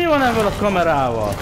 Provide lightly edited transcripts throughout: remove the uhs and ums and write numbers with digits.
Mi van ebből a kamerával?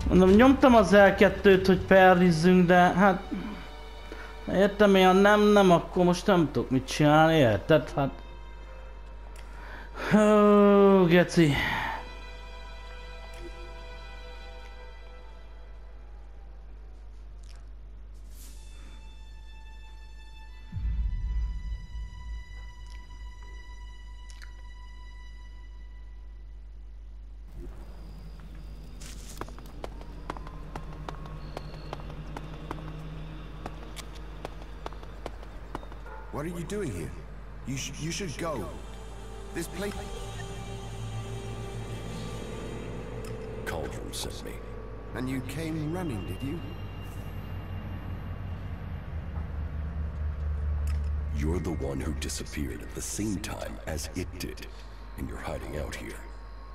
Mondom, nyomtam az L2-t, hogy perrizzünk, de hát... Értem én, ha nem, akkor most nem tudok mit csinálni, érted? Hát... Geci. What are you doing here? You should go. This place... Cauldron sent me. And you came running, did you? You're the one who disappeared at the same time as it did. And you're hiding out here.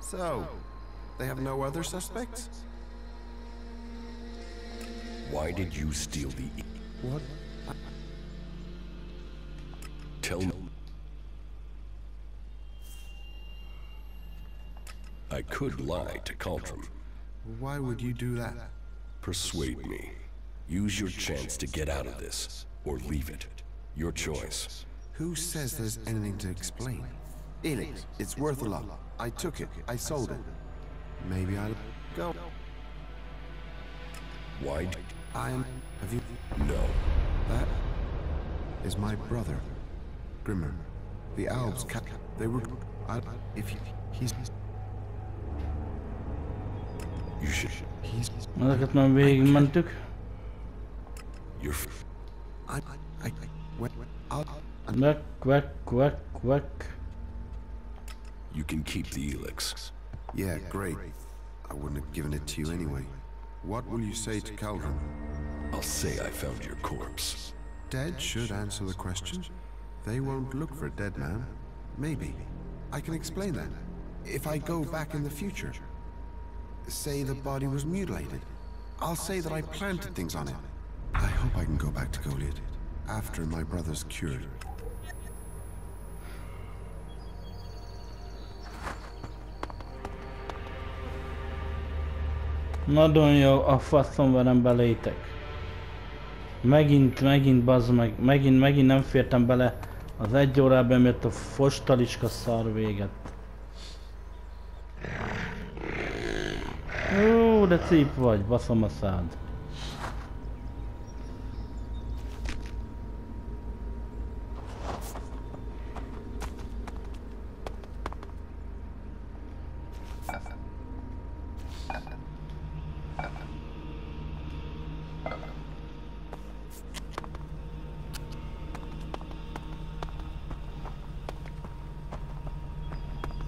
So, they have no other suspects? Why did you steal the... What? Tell me. I could lie to Cauldron. Why would you do that? Persuade me. Use your chance to get out of this, or leave it. Your choice. Who says there's anything to explain? ELEX, it's worth a lot. I took it. I sold it. Maybe I'll go. Why? Have you? No. That is my brother, Grimmer. The Alps they were... he's... You should... He's... Ezeket már végigmentük. You're... Quack. You can keep the ELEX. Yeah, great. I wouldn't have given it to you anyway. What will you say to Cauldron? I'll say I found your corpse. Dead should answer the question. They won't look for a dead man. Maybe. I can explain that. If I go back in the future, say the body was mutilated, I'll say that I planted things on it. I hope I can go back to Goliath after my brother's cured. Nagyon jó, a faszom velem belétek. Megint bazd meg. Megint nem fértem bele az egy órában, mert a fostaliska szar véget. Ó, de szép vagy, baszom a szád.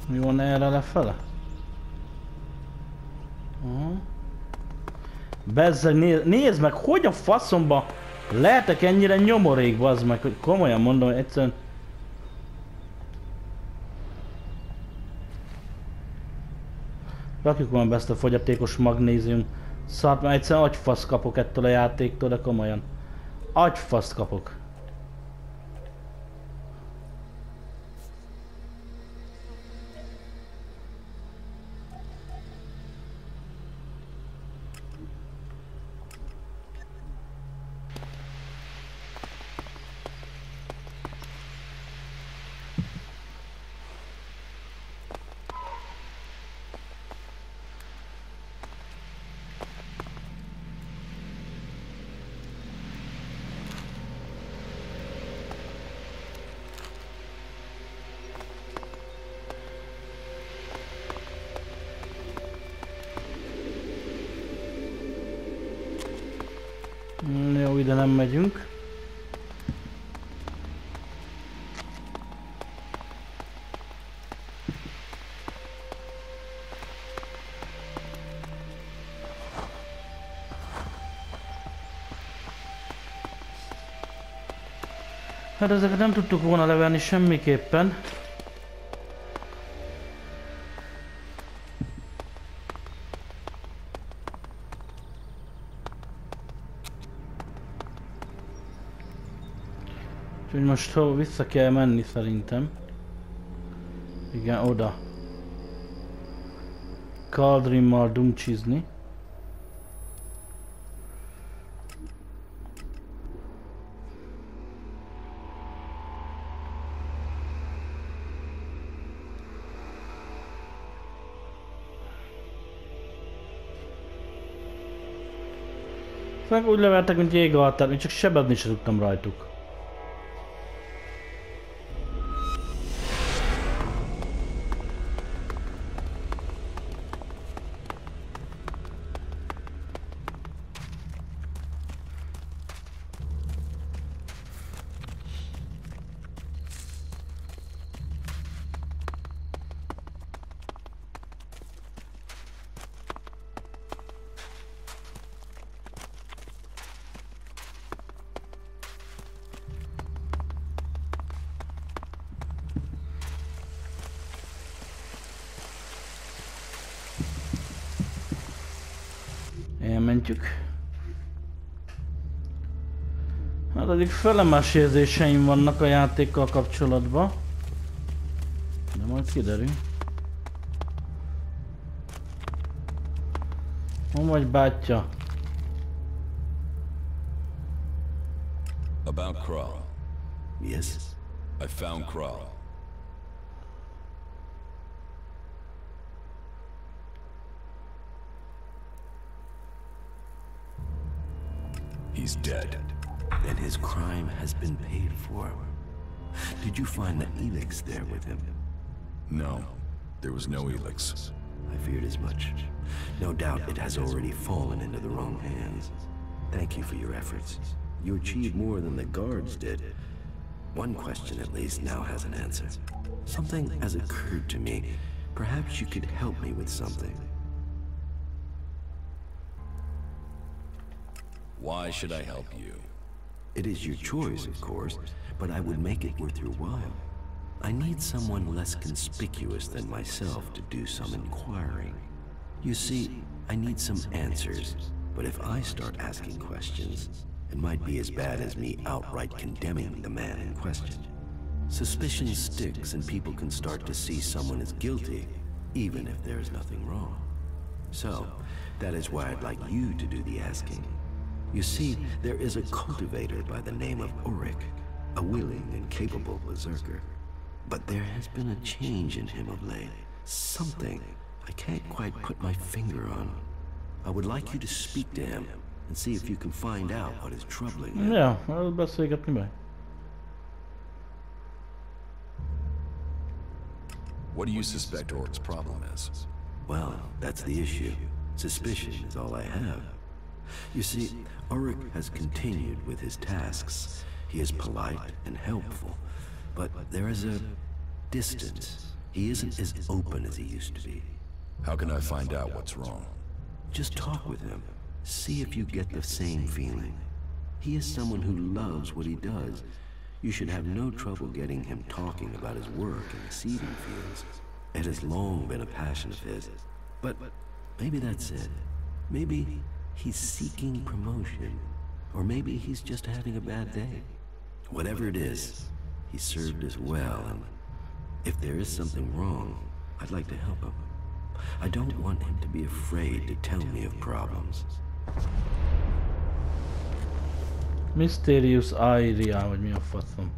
Mi van erre lefele? Bezzeg, nézd meg, hogy a faszomba lehetek ennyire nyomorék, bazd meg, hogy komolyan mondom, hogy egyszerűen... Rakjuk volna be ezt a fogyatékos magnézium szart, mert egyszerűen agyfasz kapok ettől a játéktól, de komolyan. Agyfasz kapok. ide nem megyünk. Hát ezeket nem tudtuk volna levenni semmiképpen. Úgyhogy most vissza kell menni szerintem. Igen, oda. Kaldrimmal dumcsizni. Szóval úgy levertek, mint jégaltát, még csak sebedni se tudtam rajtuk. Elmentjük. Hát addig felemás érzéseim vannak a játékkal kapcsolatban. De majd kiderül. Hol vagy, bátyja? About Kral. Yes? I found Kral. He's dead. And his crime has been paid for. Did you find the ELEX there with him? No, there was no ELEX. I feared as much. No doubt it has already fallen into the wrong hands. Thank you for your efforts. You achieved more than the guards did. One question at least now has an answer. Something has occurred to me. Perhaps you could help me with something. Why should I help you? It is your choice, of course, but I would make it worth your while. I need someone less conspicuous than myself to do some inquiring. You see, I need some answers, but if I start asking questions, it might be as bad as me outright condemning the man in question. Suspicion sticks and people can start to see someone as guilty, even if there is nothing wrong. So, that is why I'd like you to do the asking. You see, there is a cultivator by the name of Ulrich, a willing and capable berserker. But there has been a change in him of late. Something I can't quite put my finger on. I would like you to speak to him and see if you can find out what is troubling him. Ja, dat beszélgetni meg. What do you suspect Oric's problem is? Well, that's the issue. Suspicion is all I have. You see, Ulrich has continued with his tasks. He is polite and helpful, but there is a distance. He isn't as open as he used to be. How can I find out what's wrong? Just talk with him. See if you get the same feeling. He is someone who loves what he does. You should have no trouble getting him talking about his work in the seeding fields. It has long been a passion of his. But maybe that's it. Maybe he's seeking promotion. Or maybe he's just having a bad day. Whatever it is, he served us well, and if there is something wrong, I'd like to help him. I don't want him to be afraid to tell me of problems. Mysterious Area, vagy mi a faszom.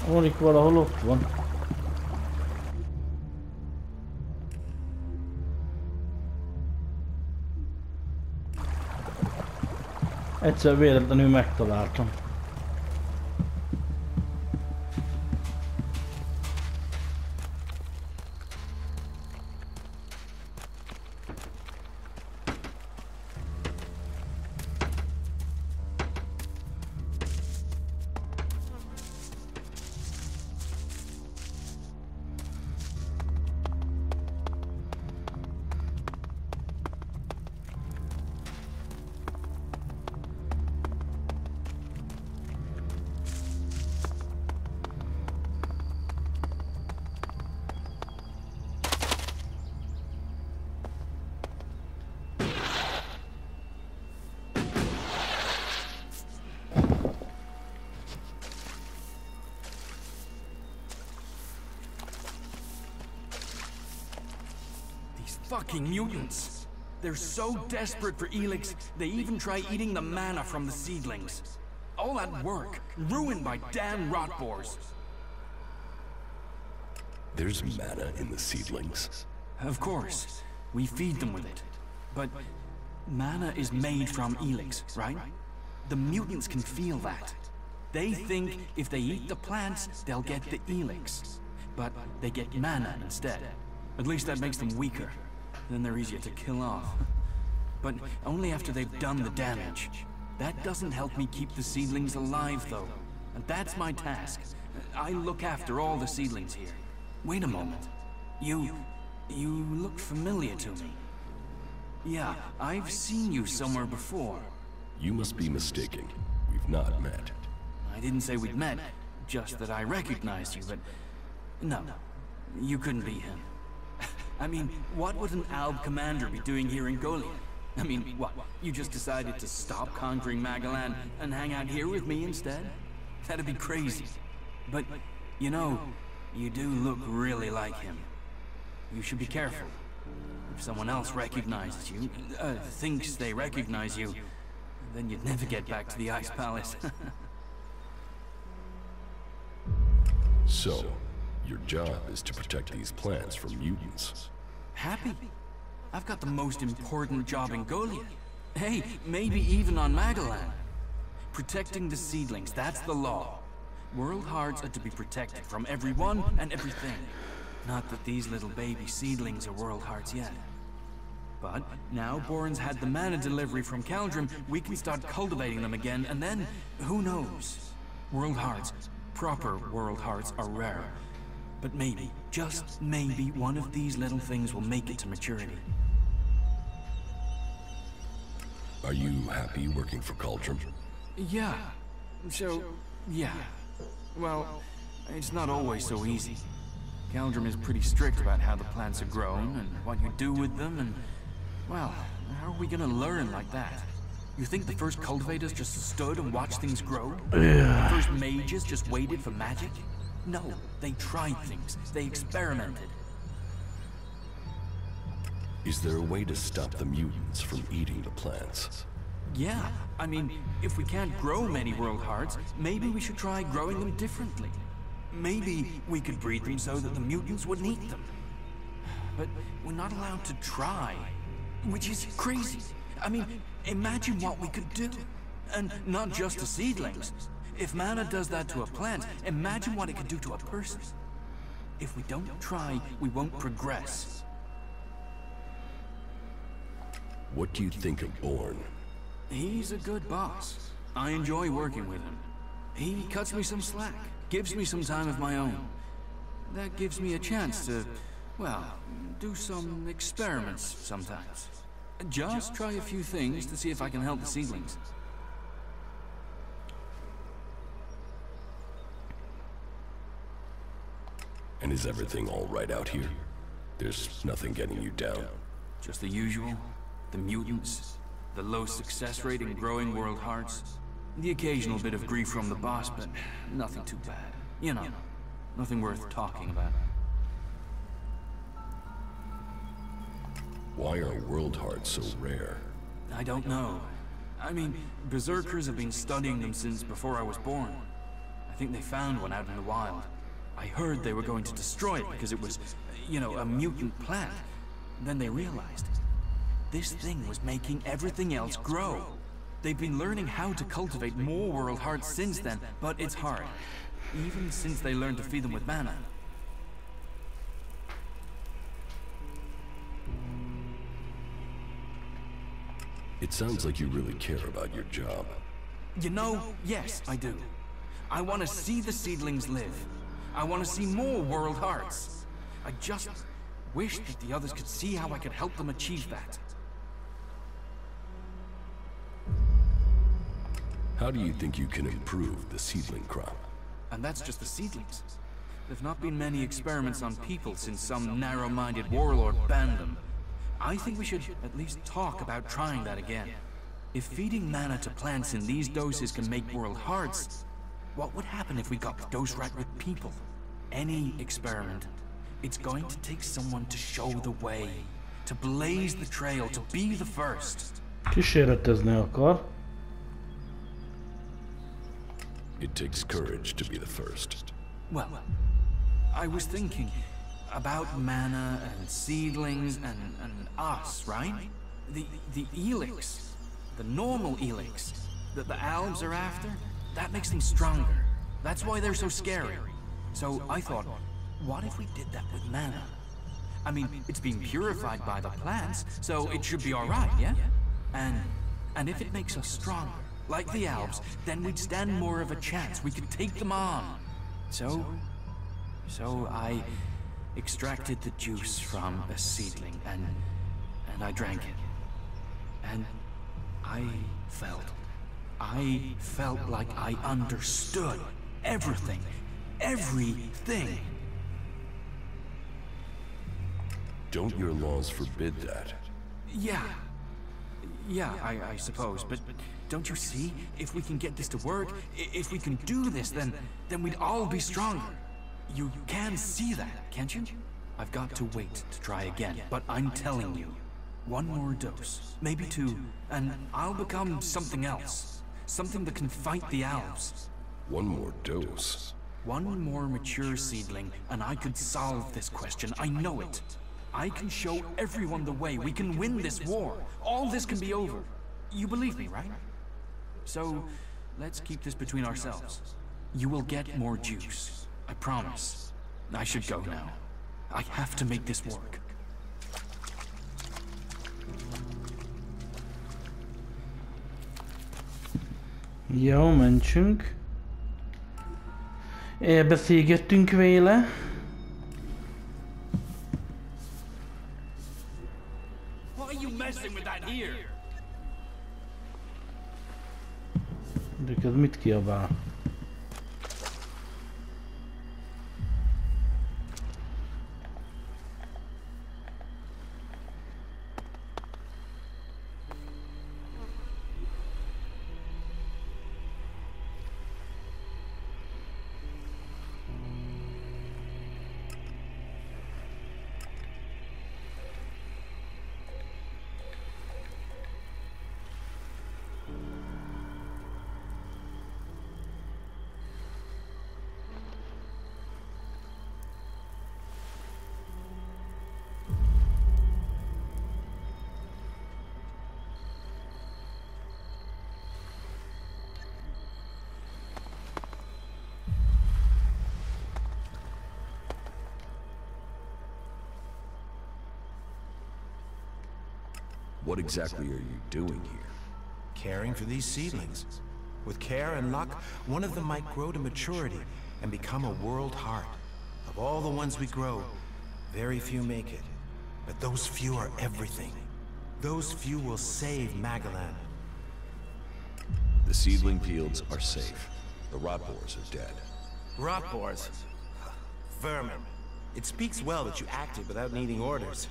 Orik valahol ott van. Egyszer véletlenül megtaláltam. Fucking mutants. They're so desperate for ELEX, they even try eating the mana from the seedlings. All that work, ruined by damn rotboars. There's mana in the seedlings. Of course. We feed them with it. But mana is made from ELEX, right? The mutants can feel that. They think if they eat the plants, they'll get the ELEX. But they get mana instead. At least that makes them weaker. Then they're easier to kill off. But only after they've done the damage. That doesn't help me keep the seedlings alive, though. And that's my task. I look after all the seedlings here. Wait a moment. You look familiar to me. Yeah, I've seen you somewhere before. You must be mistaken. We've not met. I didn't say we'd met, just that I recognized you, but... No, you couldn't be him. I mean, what would an Alb commander be doing here in Golia? I mean, what, you just decided to stop conquering Magalan and hang out here with me instead? That'd be crazy. But, you know, you do look really like him. You should be careful. If someone else recognizes you, thinks they recognize you, then you'd never get back to the Ice Palace. So, your job is to protect these plants from mutants. Happy? I've got the most important job in Golia. Hey, maybe even on Magalan. Protecting the seedlings, that's the law. World hearts are to be protected from everyone and everything. Not that these little baby seedlings are world hearts yet. But now Boren's had the mana delivery from Caldrum, we can start cultivating them again, and then, who knows? World hearts, proper world hearts, are rare. But maybe, just maybe, one of these little things will make it to maturity. Are you happy working for Caldrum? Yeah. So, yeah. Well, it's not always so easy. Caldrum is pretty strict about how the plants are grown and what you do with them, and... well, how are we gonna learn like that? You think the first cultivators just stood and watched things grow? Yeah. The first mages just waited for magic? No, they tried things. They experimented. Is there a way to stop the mutants from eating the plants? Yeah, I mean, if we can't grow many world hearts, maybe we should try growing them differently. Maybe we could breed them so that the mutants wouldn't eat them. But we're not allowed to try, which is crazy. I mean, imagine what we could do. And not just to seedlings. If mana does that to a plant, imagine what it could do to a person. If we don't try, we won't progress. What do you think of Born? He's a good boss. I enjoy working with him. He cuts me some slack, gives me some time of my own. That gives me a chance to, well, do some experiments sometimes. Just try a few things to see if I can help the seedlings. And is everything all right out here? There's nothing getting you down? Just the usual. The mutants, the low success rate in growing world hearts, the occasional bit of grief from the boss, but nothing too bad. You know, nothing worth talking about. Why are world hearts so rare? I don't know. I mean, berserkers have been studying them since before I was born. I think they found one out in the wild. I heard they were going to destroy it because it was, you know, a mutant plant. Then they realized this thing was making everything else grow. They've been learning how to cultivate more world hearts since then, but it's hard. Even since they learned to feed them with mana. It sounds like you really care about your job. You know, yes, I do. I want to see the seedlings live. I want to see more world hearts. I just wish that the others could see how I could help them achieve that. How do you think you can improve the seedling crop? And that's just the seedlings. There've not been many experiments on people since some narrow-minded warlord banned them. I think we should at least talk about trying that again. If feeding mana to plants in these doses can make world hearts, what would happen if we got the dose right with people? Any experiment, it's going to take someone to show the way, to blaze the trail, to be the first. Kísérletezni akar. It takes courage to be the first. Well, I was thinking about mana and seedlings and us, right? The ELEX, the normal ELEX that the elves are after, that makes them stronger. That's why they're so scary. So I thought, what if we did that with mana? I mean, it's being purified by the plants, so it should be alright, yeah? And if it makes us stronger, like the elves, then we'd stand more of a chance. We could take them on. So I extracted the juice from a seedling and I drank it. And I felt like I understood everything. Everything. Don't your laws forbid that? Yeah, I suppose, but don't you see? If we can get this to work, if we can do this, then we'd all be stronger. You can see that, can't you? I've got to wait to try again, but I'm telling you, one more dose, maybe two, and I'll become something else. Something that can fight the elves. One more dose? One more mature seedling, and I could solve this question. I know it. I can show everyone the way. We can win this war. All this can be over. You believe me, right? So, let's keep this between ourselves. You will get more juice. I promise. I should go now. I have to make this work. Jó, mentsünk. Beszélgettünk vele. Why are you messing with that here? De ez mit kiabál? What exactly are you doing here? Caring for these seedlings. With care and luck, one of them might grow to maturity and become a world heart. Of all the ones we grow, very few make it. But those few are everything. Those few will save Magalan. The seedling fields are safe. The rot boars are dead. Rot boars? Vermin. It speaks well that you acted without needing orders.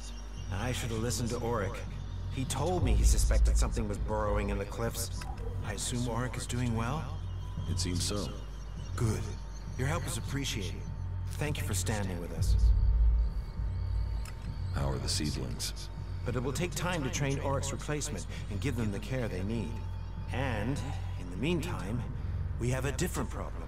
I should have listened to Auric. He told me he suspected something was burrowing in the cliffs. I assume Auric is doing well? It seems so. Good. Your help is appreciated. Thank you for standing with us. How are the seedlings? But it will take time to train Auric's replacement and give them the care they need. And, in the meantime, we have a different problem.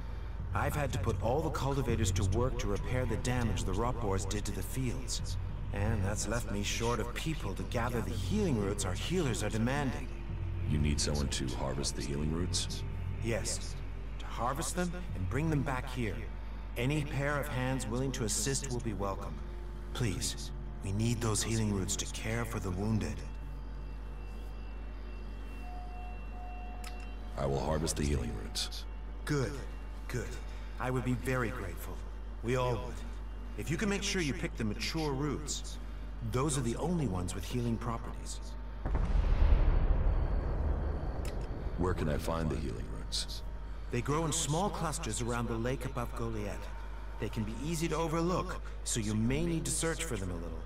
I've had to put all the cultivators to work to repair the damage the rot boars did to the fields. And that's left me short of people to gather the healing roots our healers are demanding. You need someone to harvest the healing roots? Yes, to harvest them and bring them back here. Any pair of hands willing to assist will be welcome. Please, we need those healing roots to care for the wounded. I will harvest the healing roots. Good, good. I would be very grateful. We all would. If you can make sure you pick the mature roots, those are the only ones with healing properties. Where can I find the healing roots? They grow in small clusters around the lake above Goliath. They can be easy to overlook, so you may need to search for them a little.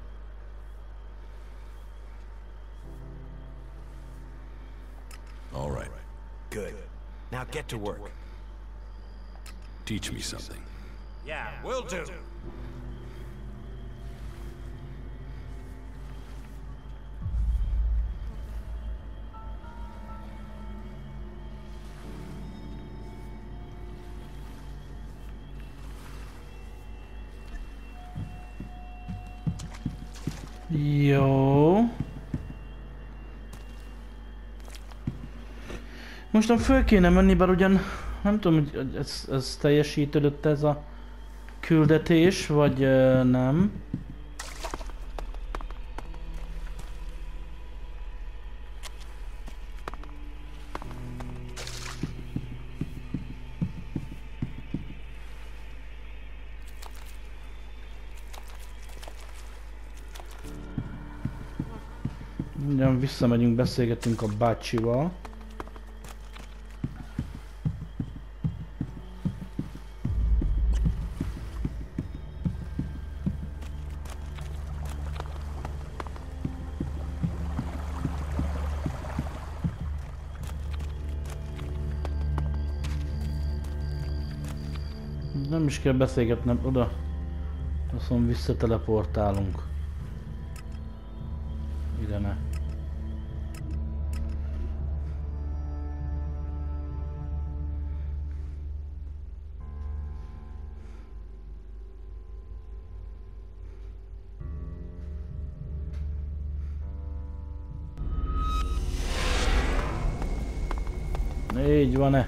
All right. Good. Now get to work. Teach me something. Yeah, will do. Jó. Mostan föl kéne menni, bár ugyan nem tudom, hogy ez teljesítődött ez a küldetés, vagy nem. Mindjárt visszamegyünk, beszélgetünk a bácsival. Nem is kell beszélgetnem, oda. Azt mondom, visszateleportálunk. Ide ne. Így van-e?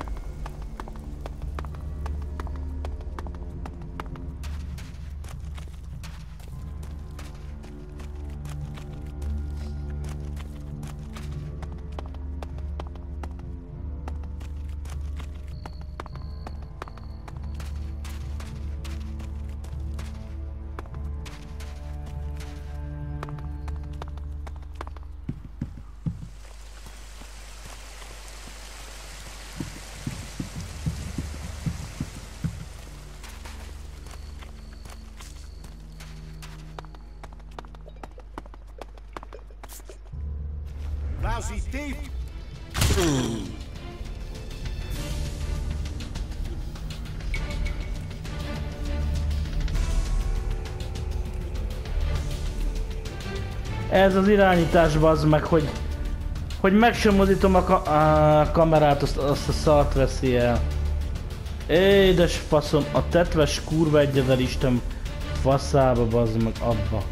Lousy thief! Ez az irányítás, bazd meg, hogy meg sem mozdítom a kamerát, azt a szart veszi el. Édes faszom, a tetves kurva egyezer Isten faszába, bazd meg, abba.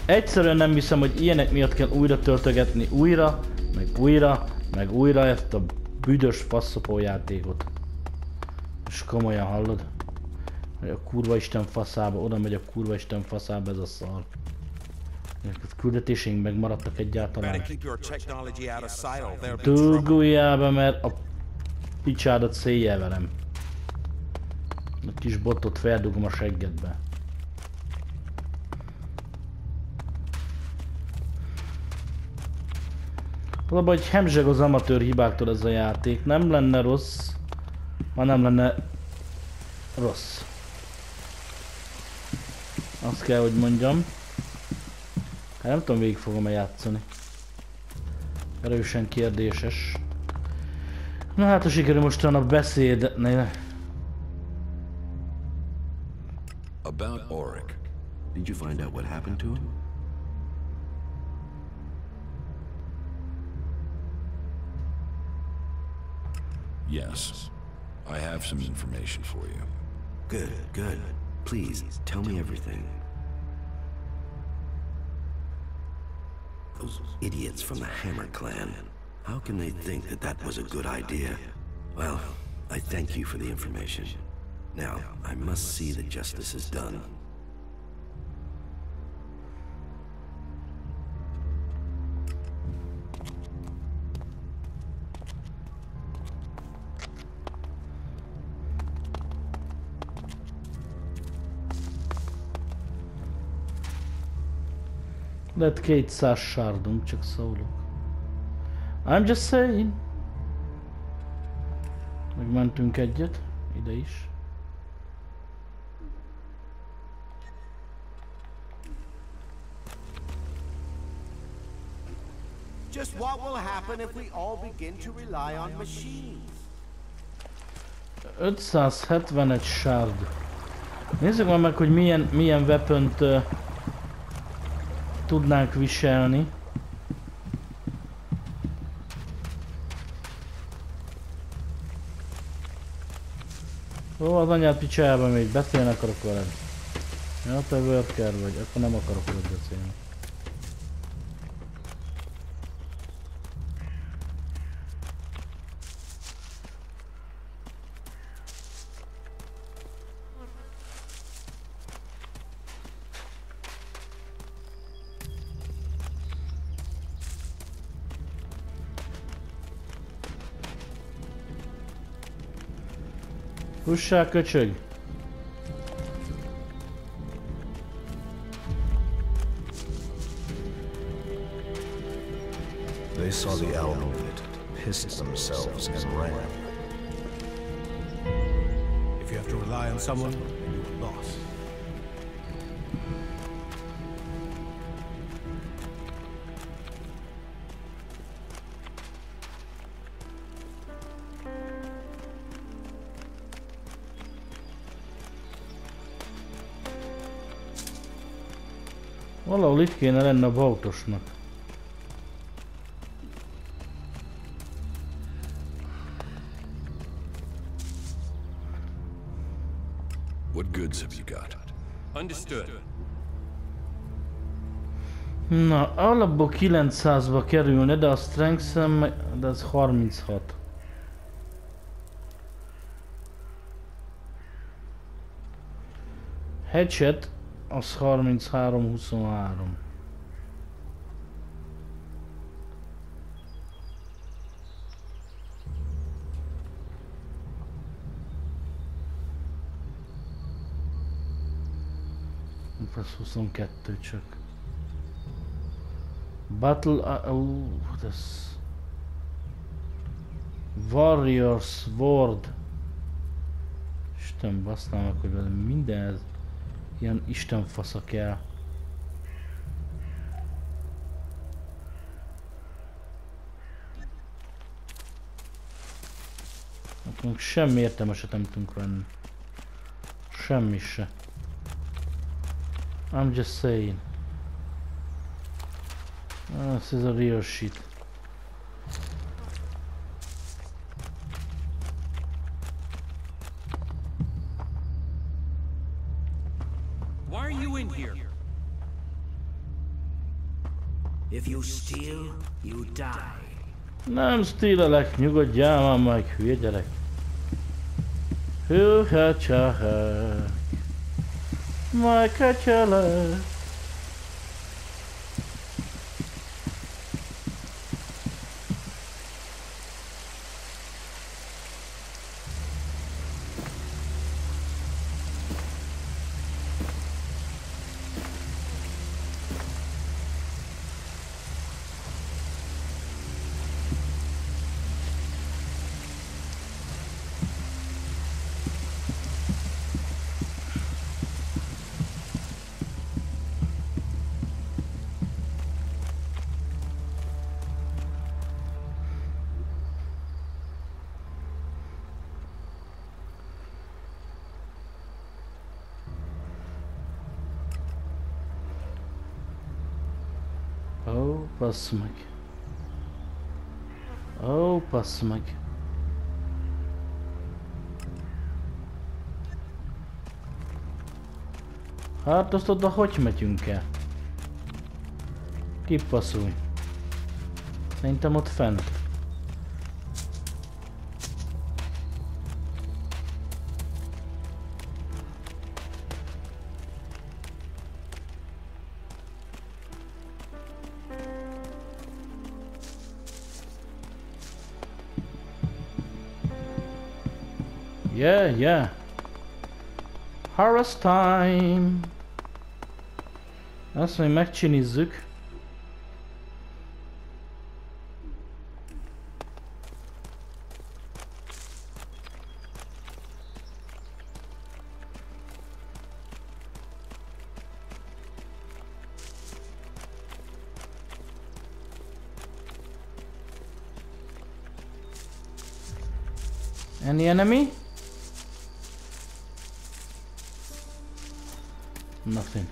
Egyszerűen nem hiszem, hogy ilyenek miatt kell újra töltögetni újra, meg újra ezt a büdös faszopó játékot. És komolyan hallod? Hogy a kurva Isten faszába, oda megy a kurva Isten faszába ez a szar. A küldetéseink megmaradtak egyáltalán. Duguljába, mert a picsádat széjjel verem. A kis botot feldugom a seggedbe. Valóban, hogy hemzseg az amatőr hibáktól ez a játék. Nem lenne rossz, ha nem lenne rossz. Azt kell, hogy mondjam. Hát nem tudom, végig fogom-e játszani. Erősen kérdéses. Na hát, ha sikerül mostan a beszédnél. About Auric. Did you find out what happened to him? Yes. I have some information for you. Good, good. Please, tell me everything. Those idiots from the Hammer Clan. How can they think that that was a good idea? Well, I thank you for the information. Now, I must see that justice is done. Lett 200 sárdunk, csak szólok. I'm just saying. Megmentünk egyet, ide is. Just what will happen if we all begin to rely on machines? 571 sárd. Nézzük már meg, hogy milyen weapont tudnánk viselni. Ó, az anyád picsájába még beszélni akarok veled. Ja, te worker vagy, akkor nem akarok veled beszélni. Fussál, köcsög! They saw the outfit, pissed themselves, and ran. If you have to rely on someone, you're lost. Valahol itt kéne lenne a bautosnak. What goods have you got? Understood. Na, alapból 900-ba kerülne, de a strength-em, de az 36. Hatchet, az 33-23. Ez 22 csak. Battle... ez... Warriors Sword. Isten basznának, hogy minden ez ilyen istenfasza kell. Hát semmi értelmeset nem tudunk venni. Semmi se. I'm just saying. This is a real shit. Why are you in here? If you steal, you die. Nem stílelek, nyugodjál már meg, hülye gyerek. Hűha csahák. Majd katyalak. Ó, bassz meg. Ó, bassz meg. Hát azt oda hogy megyünk el? Kipasszulj. Szerintem ott fent. Yeah. Harvest time! Azt mondja, megcsinizzük. Any enemy? Nothing.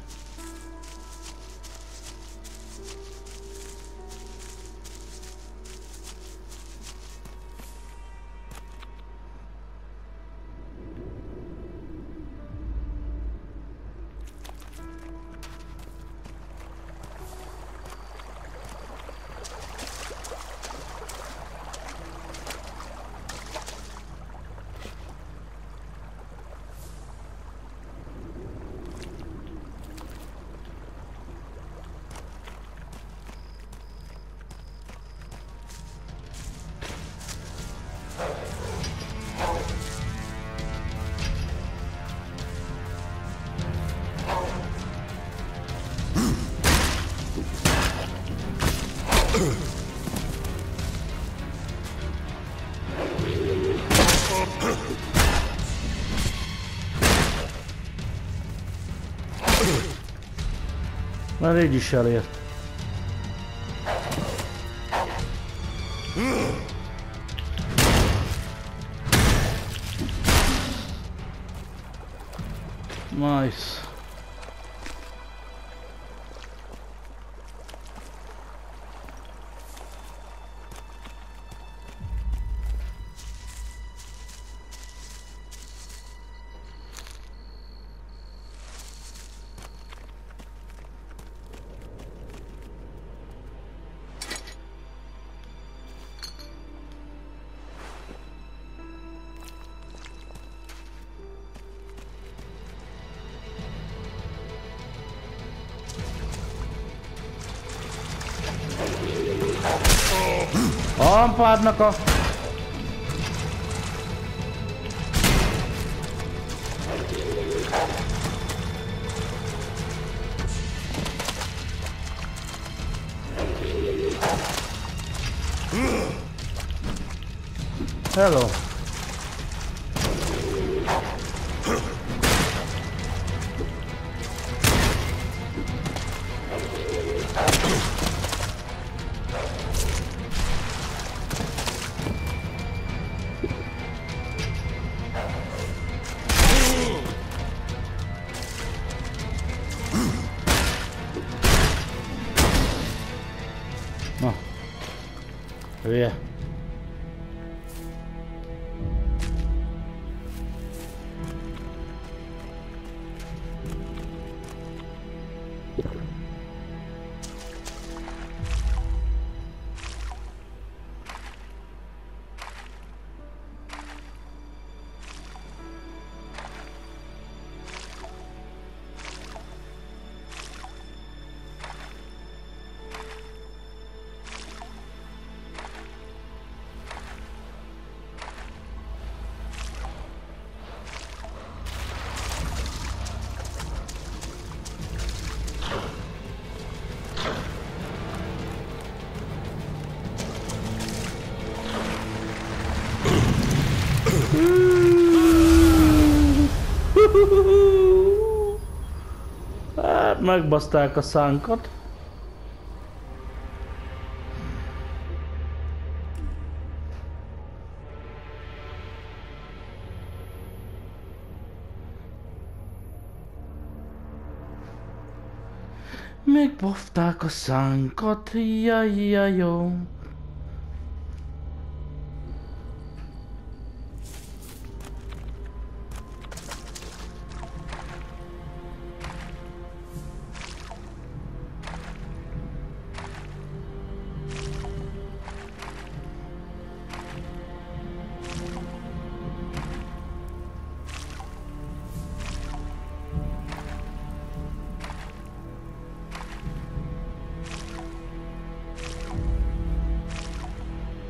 Már így is elért. Nice. Lampádnak a... Hello. Na. Hülye. Hát megbaszták a szánkat. Megbaszták a szánkat, jaj, jó.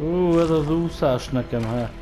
Ez az úszás nekem, hát.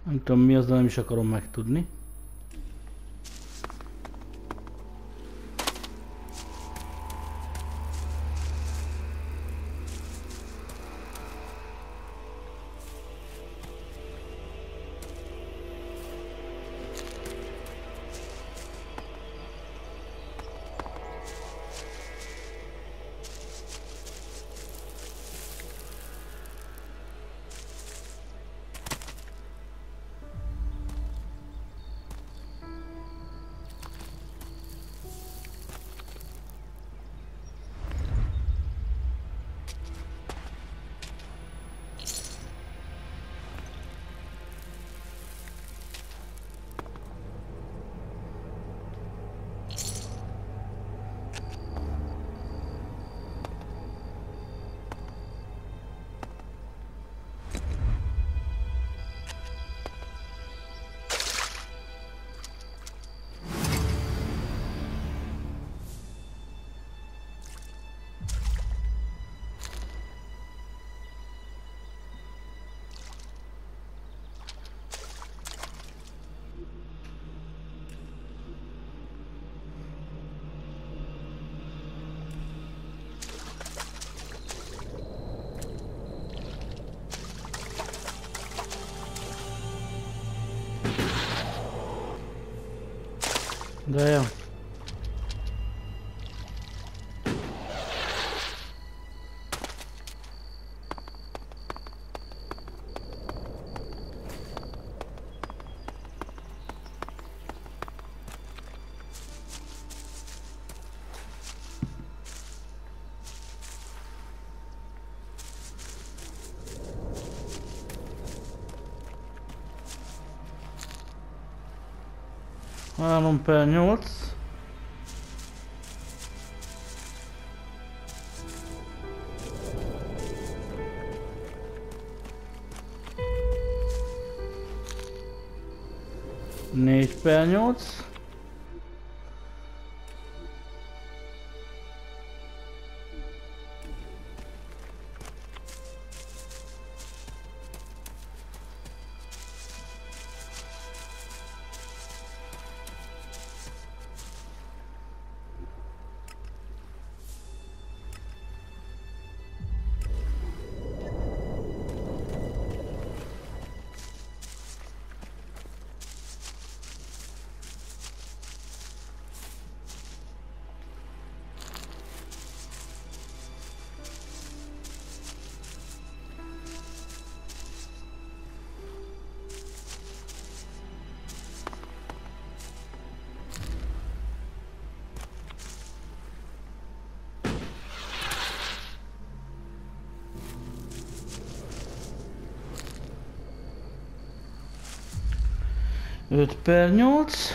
Nem tudom mi az, de nem is akarom megtudni. De jó. Három per 8. Négy per 8. Öt per 8.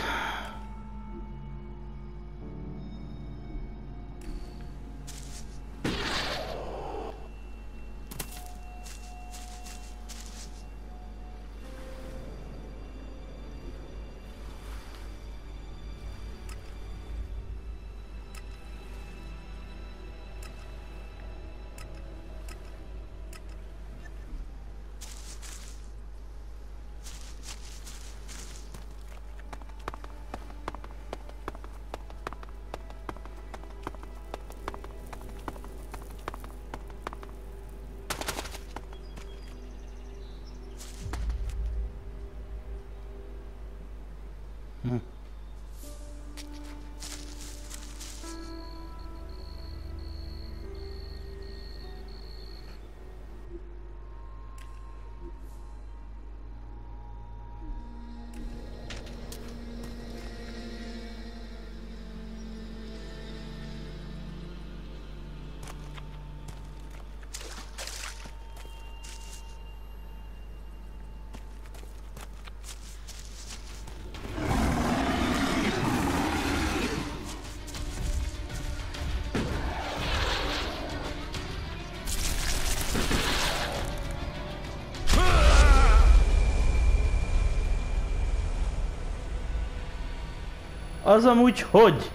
Az amúgy hogy?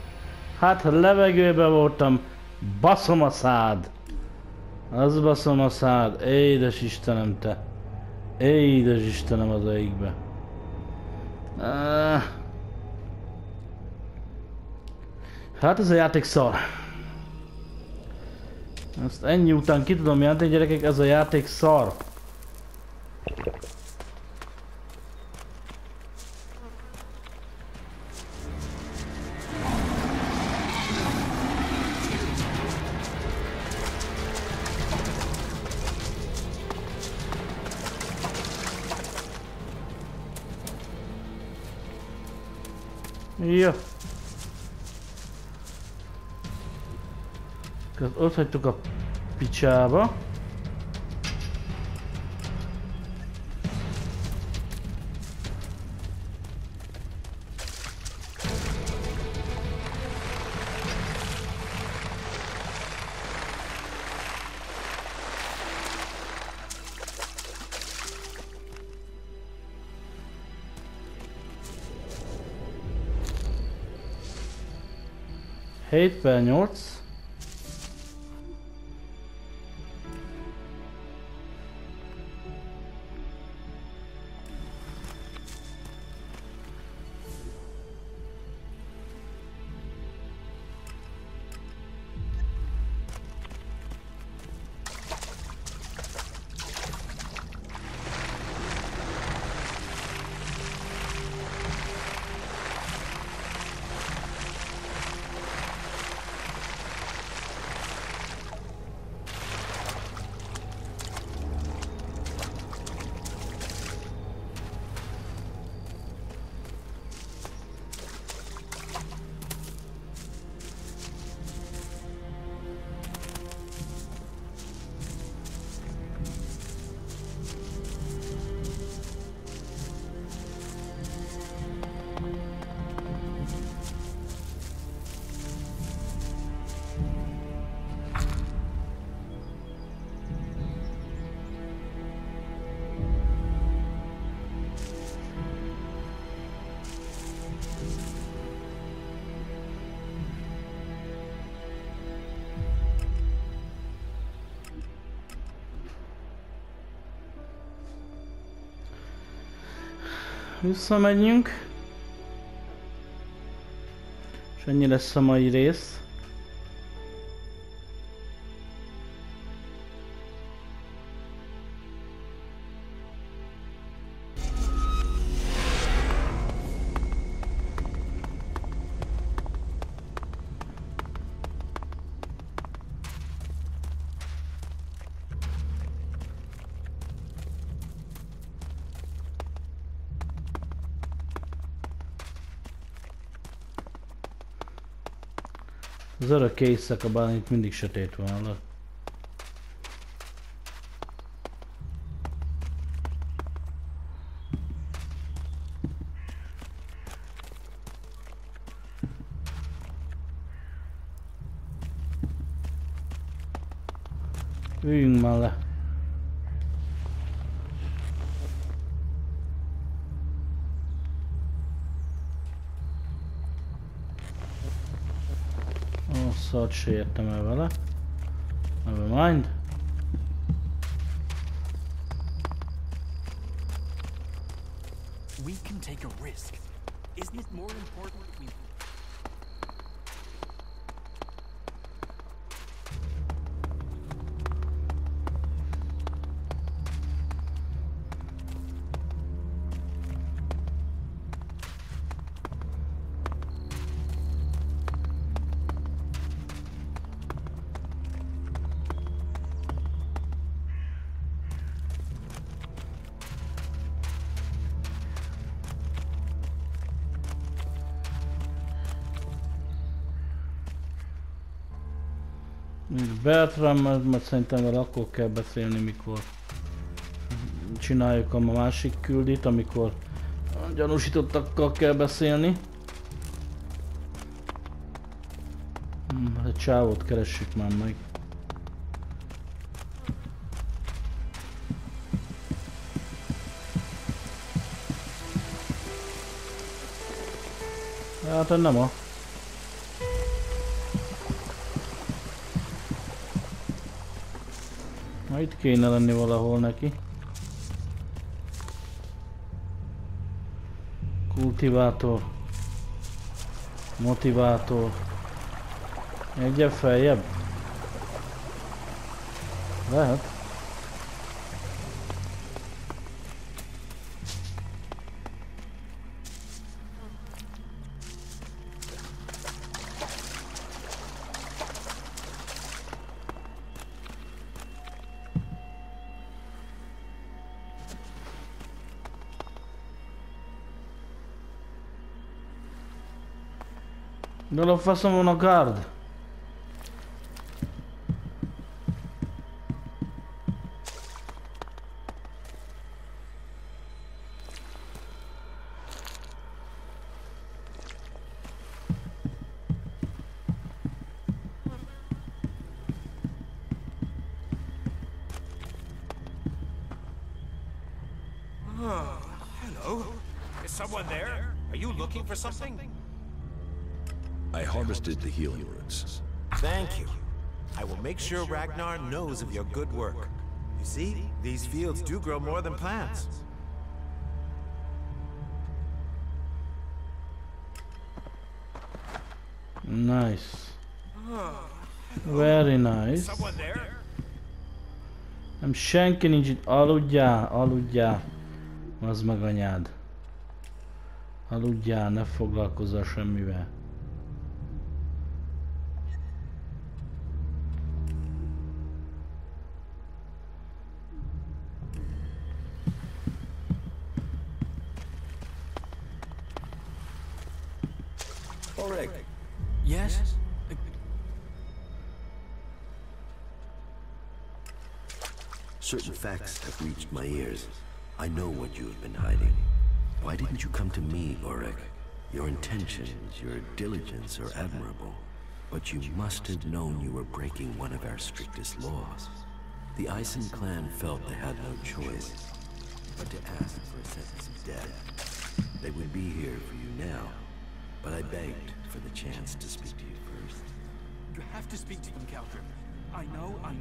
Hát ha levegőben voltam, baszom a szád. Az baszom a szád. Édes Istenem te. Édes Istenem az égbe. Hát ez a játék szar. Ezt ennyi után ki tudom jelenteni, gyerekek, ez a játék szar. Jó. Ott hagytuk a picsába. Hét per 8. Visszamegyünk. És ennyi lesz a mai rész. Az örök éjszakában itt mindig sötét van, hallod? Üljünk már le. Szart se értem el vele. Never mind. We can take a risk. Isn't it more important that we... Bertram, mert szerintem vele akkor kell beszélni, mikor csináljuk a másik küldit, amikor a gyanúsítottakkal kell beszélni. A csávót keressük már meg. Hát nem a... Na itt kéne lenni valahol neki. Kultivátor. Motivátor. Egyebb feljebb? Lehet. De a faszom van a guard. Hello? Is someone there? Are you looking for something? I harvested the healing roots. Thank you. I will make sure Ragnar knows of your good work. You see, these fields do grow more than plants. Nice. Very nice. Someone there? Nem senki nincs itt. Aludjál, aludjál. Az meg anyád. Aludjál, ne foglalkozzál semmivel. Yes? Certain facts have reached my ears. I know what you have been hiding. Why didn't you come to me, Orek? Your intentions, your diligence are admirable. But you must have known you were breaking one of our strictest laws. The Ison clan felt they had no choice but to ask for a sentence of death. They would be here for you now, but I begged for the chance to speak to you first. You have to speak to them, Calgrim. I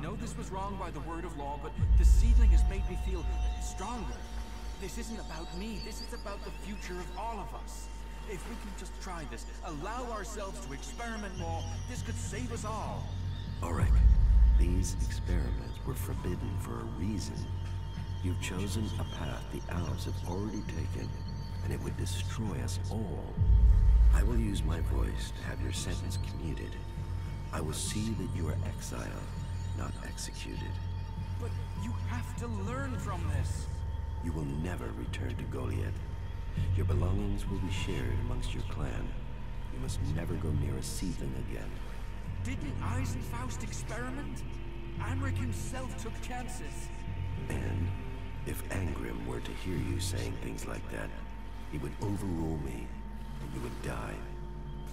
know this was wrong by the word of law, but the seedling has made me feel stronger. This isn't about me, this is about the future of all of us. If we can just try this, allow ourselves to experiment more, this could save us all. Orek, these experiments were forbidden for a reason. You've chosen a path the elves have already taken, and it would destroy us all. I will use my voice to have your sentence commuted. I will see that you are exiled, not executed. But you have to learn from this. You will never return to Goliath. Your belongings will be shared amongst your clan. You must never go near a seedling again. Didn't Eisenfaust experiment? Amric himself took chances. And if Angrim were to hear you saying things like that, he would overrule me, and you would die.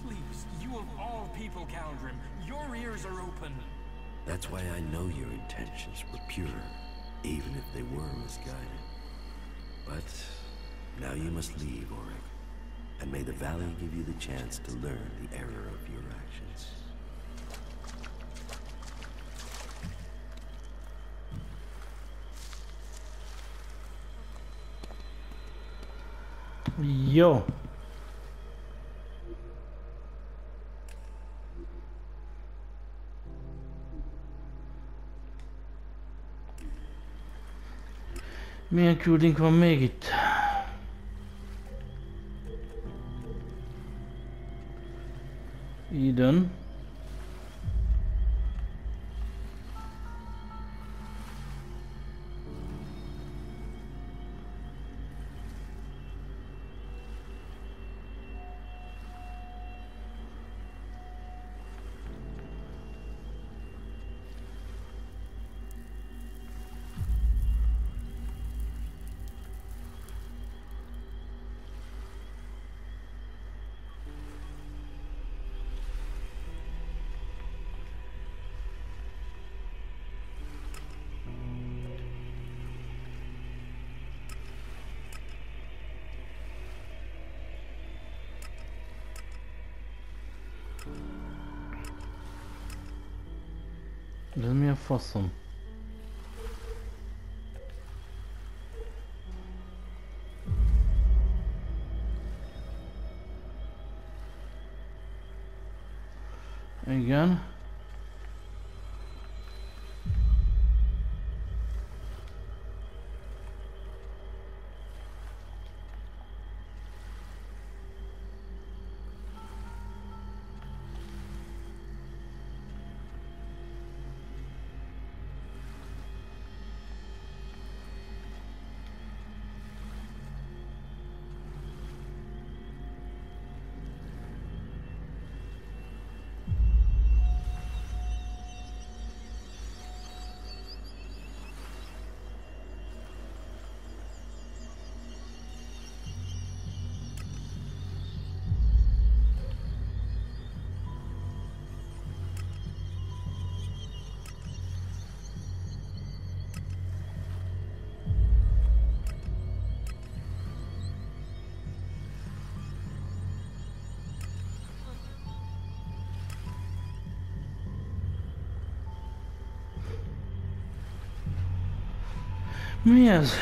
Please, you of all people, Calgrim, your ears are open. That's why I know your intentions were pure, even if they were misguided. But now you must leave, Orek, and may the Valley give you the chance to learn the error of your actions. Jó. Milyen küldünk van még itt? Eden. De ez mi a faszom? Igen. Mi ez?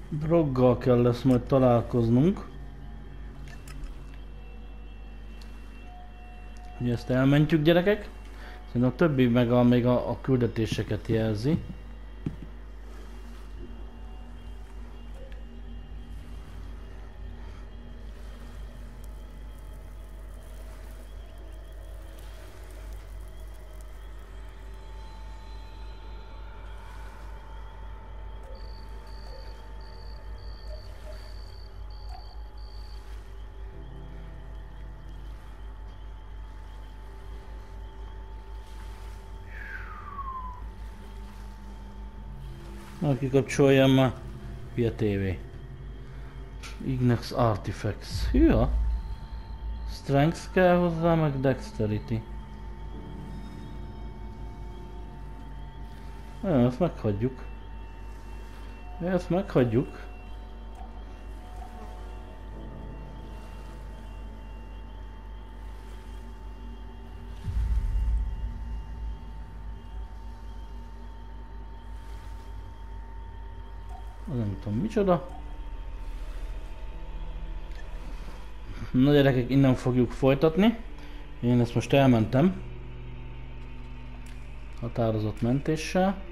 Droggal kell lesz majd találkoznunk. Ugye ezt elmentjük, gyerekek. Szerintem a többi meg még a küldetéseket jelzi. Kikapcsoljam már. Hülye TV. Ignex Artifacts. Hűha. Strength kell hozzá, meg Dexterity. Ezt meghagyjuk. Ezt meghagyjuk. Nem tudom micsoda. Na gyerekek, innen fogjuk folytatni. Én ezt most elmentem. Határozott mentéssel.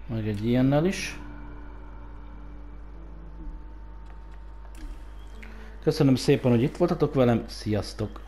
Meg egy ilyennel is. Köszönöm szépen, hogy itt voltatok velem. Sziasztok!